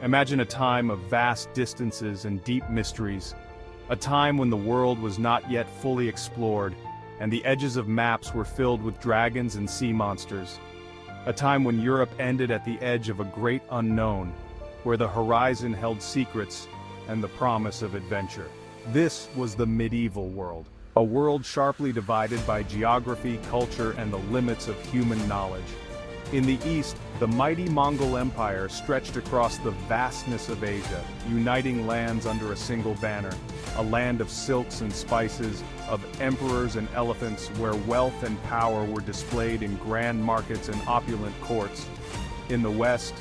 Imagine a time of vast distances and deep mysteries, a time when the world was not yet fully explored, and the edges of maps were filled with dragons and sea monsters. A time when Europe ended at the edge of a great unknown, where the horizon held secrets and the promise of adventure. This was the medieval world, a world sharply divided by geography, culture, and the limits of human knowledge. In the east, the mighty Mongol Empire stretched across the vastness of Asia, uniting lands under a single banner, a land of silks and spices, of emperors and elephants, where wealth and power were displayed in grand markets and opulent courts. In the west,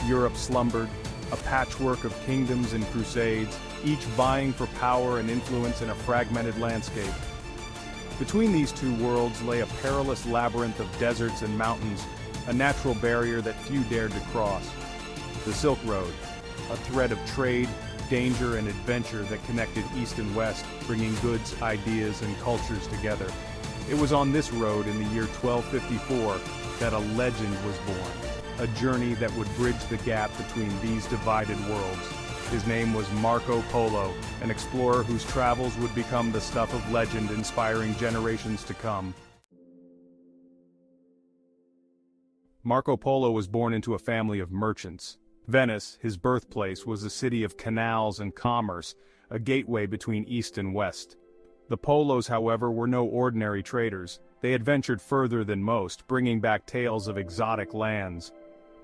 Europe slumbered, a patchwork of kingdoms and crusades, each vying for power and influence in a fragmented landscape. Between these two worlds lay a perilous labyrinth of deserts and mountains, a natural barrier that few dared to cross. The Silk Road, a thread of trade, danger, and adventure that connected East and West, bringing goods, ideas, and cultures together. It was on this road in the year 1254 that a legend was born, a journey that would bridge the gap between these divided worlds. His name was Marco Polo, an explorer whose travels would become the stuff of legend, inspiring generations to come. Marco Polo was born into a family of merchants. Venice, his birthplace, was a city of canals and commerce, a gateway between East and West. The Polos, however, were no ordinary traders. They had ventured further than most, bringing back tales of exotic lands.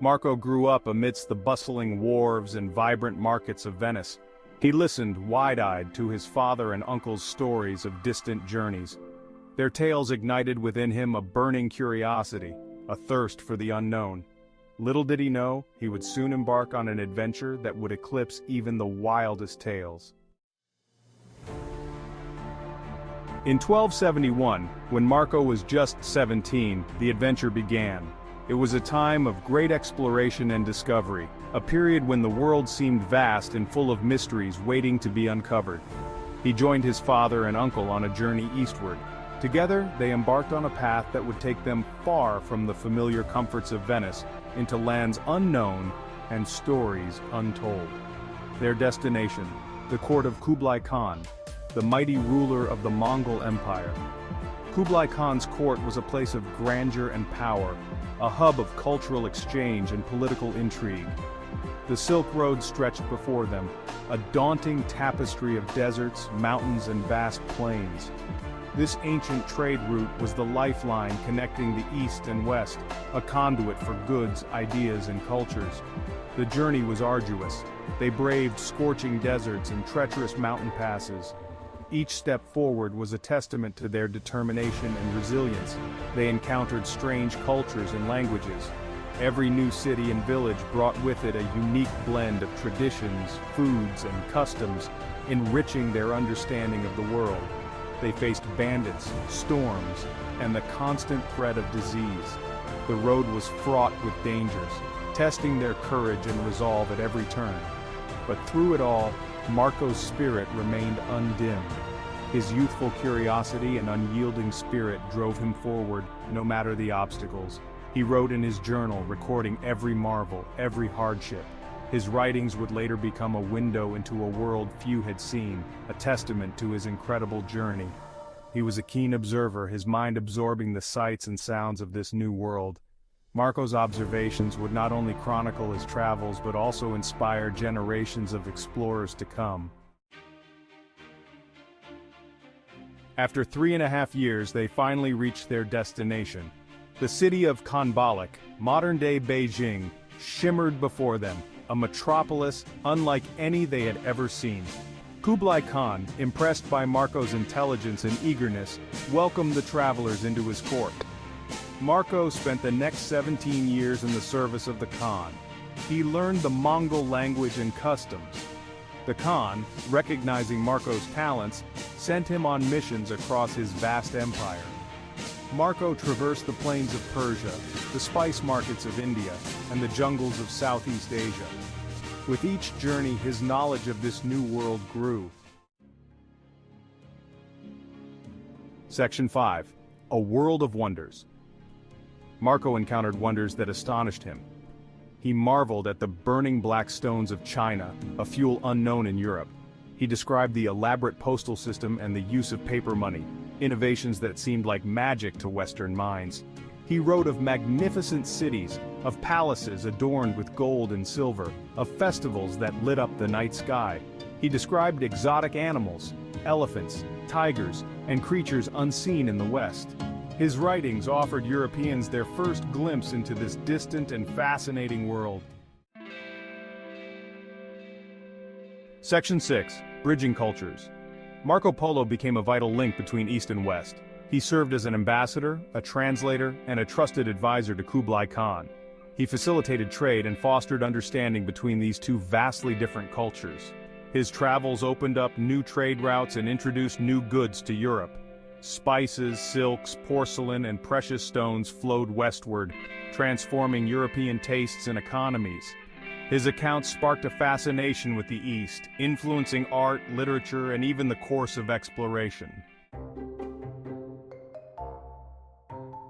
Marco grew up amidst the bustling wharves and vibrant markets of Venice. He listened wide-eyed to his father and uncle's stories of distant journeys. Their tales ignited within him a burning curiosity, a thirst for the unknown. Little did he know, he would soon embark on an adventure that would eclipse even the wildest tales. In 1271, when Marco was just 17, the adventure began. It was a time of great exploration and discovery, a period when the world seemed vast and full of mysteries waiting to be uncovered. He joined his father and uncle on a journey eastward. Together, they embarked on a path that would take them far from the familiar comforts of Venice, into lands unknown and stories untold. Their destination, the court of Kublai Khan, the mighty ruler of the Mongol Empire. Kublai Khan's court was a place of grandeur and power, a hub of cultural exchange and political intrigue. The Silk Road stretched before them, a daunting tapestry of deserts, mountains, and vast plains. This ancient trade route was the lifeline connecting the East and West, a conduit for goods, ideas, and cultures. The journey was arduous. They braved scorching deserts and treacherous mountain passes. Each step forward was a testament to their determination and resilience. They encountered strange cultures and languages. Every new city and village brought with it a unique blend of traditions, foods, and customs, enriching their understanding of the world. They faced bandits, storms, and the constant threat of disease. The road was fraught with dangers, testing their courage and resolve at every turn. But through it all, Marco's spirit remained undimmed. His youthful curiosity and unyielding spirit drove him forward, no matter the obstacles. He wrote in his journal, recording every marvel, every hardship. His writings would later become a window into a world few had seen, a testament to his incredible journey. He was a keen observer, his mind absorbing the sights and sounds of this new world. Marco's observations would not only chronicle his travels but also inspire generations of explorers to come. After 3.5 years, they finally reached their destination. The city of Khanbaliq, modern-day Beijing, shimmered before them, a metropolis unlike any they had ever seen. Kublai Khan, impressed by Marco's intelligence and eagerness, welcomed the travelers into his court. Marco spent the next 17 years in the service of the Khan. He learned the Mongol language and customs. The Khan, recognizing Marco's talents, sent him on missions across his vast empire. Marco traversed the plains of Persia, the spice markets of India, and the jungles of Southeast Asia. With each journey, his knowledge of this new world grew. Section 5. A World of Wonders. Marco encountered wonders that astonished him. He marveled at the burning black stones of China, a fuel unknown in Europe. He described the elaborate postal system and the use of paper money, innovations that seemed like magic to Western minds. He wrote of magnificent cities, of palaces adorned with gold and silver, of festivals that lit up the night sky. He described exotic animals, elephants, tigers, and creatures unseen in the West. His writings offered Europeans their first glimpse into this distant and fascinating world. Section 6. Bridging Cultures. Marco Polo became a vital link between East and West. He served as an ambassador, a translator, and a trusted advisor to Kublai Khan. He facilitated trade and fostered understanding between these two vastly different cultures. His travels opened up new trade routes and introduced new goods to Europe. Spices, silks, porcelain, and precious stones flowed westward, transforming European tastes and economies. His accounts sparked a fascination with the East, influencing art, literature, and even the course of exploration.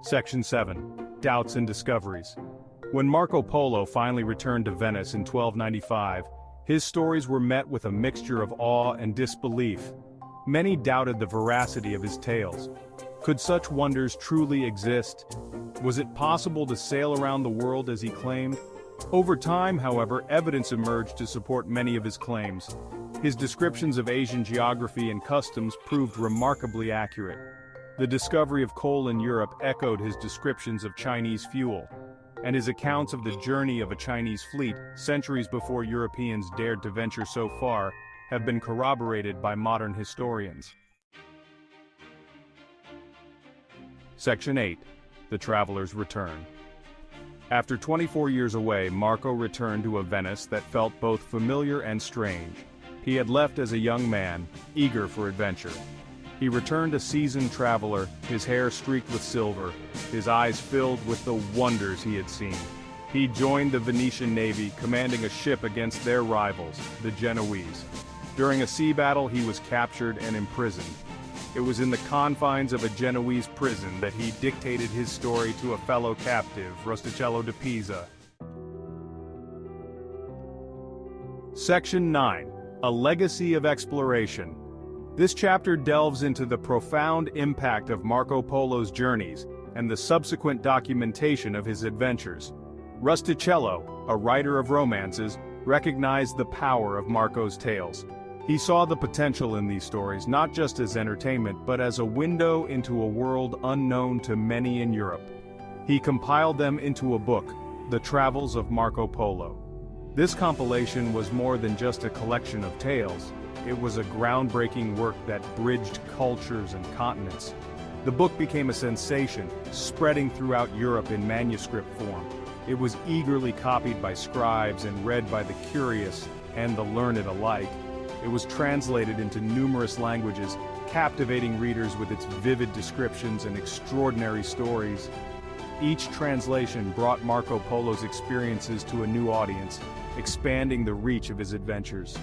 Section 7. Doubts and Discoveries. When Marco Polo finally returned to Venice in 1295, his stories were met with a mixture of awe and disbelief. Many doubted the veracity of his tales. Could such wonders truly exist? Was it possible to sail around the world as he claimed? Over time, however, evidence emerged to support many of his claims. His descriptions of Asian geography and customs proved remarkably accurate. The discovery of coal in Europe echoed his descriptions of Chinese fuel, and his accounts of the journey of a Chinese fleet, centuries before Europeans dared to venture so far, have been corroborated by modern historians. Section 8. The Traveler's Return. After 24 years away, Marco returned to a Venice that felt both familiar and strange. He had left as a young man, eager for adventure. He returned a seasoned traveler, his hair streaked with silver, his eyes filled with the wonders he had seen. He joined the Venetian navy, commanding a ship against their rivals, the Genoese. During a sea battle, he was captured and imprisoned. It was in the confines of a Genoese prison that he dictated his story to a fellow captive, Rustichello de Pisa. Section 9. A Legacy of Exploration. This chapter delves into the profound impact of Marco Polo's journeys and the subsequent documentation of his adventures. Rustichello, a writer of romances, recognized the power of Marco's tales. He saw the potential in these stories not just as entertainment but as a window into a world unknown to many in Europe. He compiled them into a book, The Travels of Marco Polo. This compilation was more than just a collection of tales. It was a groundbreaking work that bridged cultures and continents. The book became a sensation, spreading throughout Europe in manuscript form. It was eagerly copied by scribes and read by the curious and the learned alike. It was translated into numerous languages, captivating readers with its vivid descriptions and extraordinary stories. Each translation brought Marco Polo's experiences to a new audience, expanding the reach of his adventures.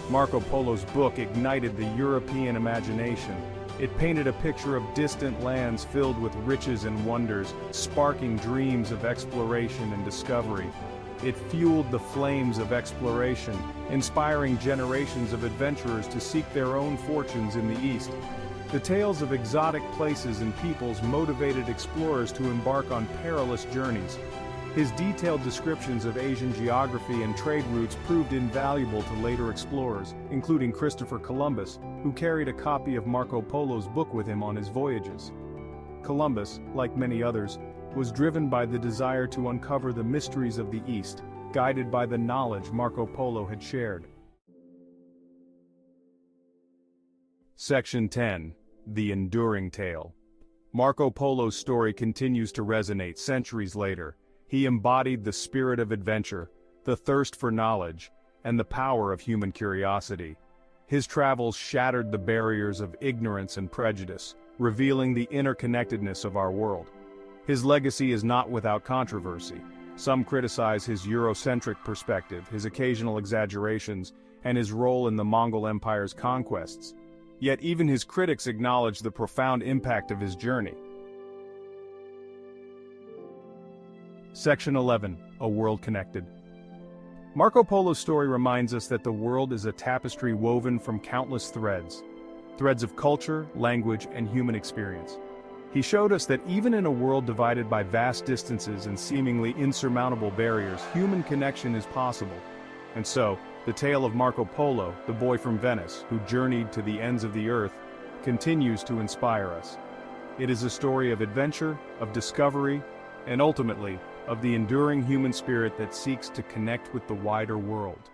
Marco Polo's book ignited the European imagination. It painted a picture of distant lands filled with riches and wonders, sparking dreams of exploration and discovery. It fueled the flames of exploration, inspiring generations of adventurers to seek their own fortunes in the East. The tales of exotic places and peoples motivated explorers to embark on perilous journeys. His detailed descriptions of Asian geography and trade routes proved invaluable to later explorers, including Christopher Columbus, who carried a copy of Marco Polo's book with him on his voyages. Columbus, like many others, was driven by the desire to uncover the mysteries of the East, guided by the knowledge Marco Polo had shared. Section 10. The Enduring Tale. Marco Polo's story continues to resonate centuries later. He embodied the spirit of adventure, the thirst for knowledge, and the power of human curiosity. His travels shattered the barriers of ignorance and prejudice, revealing the interconnectedness of our world. His legacy is not without controversy. Some criticize his Eurocentric perspective, his occasional exaggerations, and his role in the Mongol Empire's conquests. Yet even his critics acknowledge the profound impact of his journey. Section 11, A World Connected. Marco Polo's story reminds us that the world is a tapestry woven from countless threads of culture, language, and human experience. He showed us that even in a world divided by vast distances and seemingly insurmountable barriers, human connection is possible. And so, the tale of Marco Polo, the boy from Venice, who journeyed to the ends of the earth, continues to inspire us. It is a story of adventure, of discovery, and ultimately, of the enduring human spirit that seeks to connect with the wider world.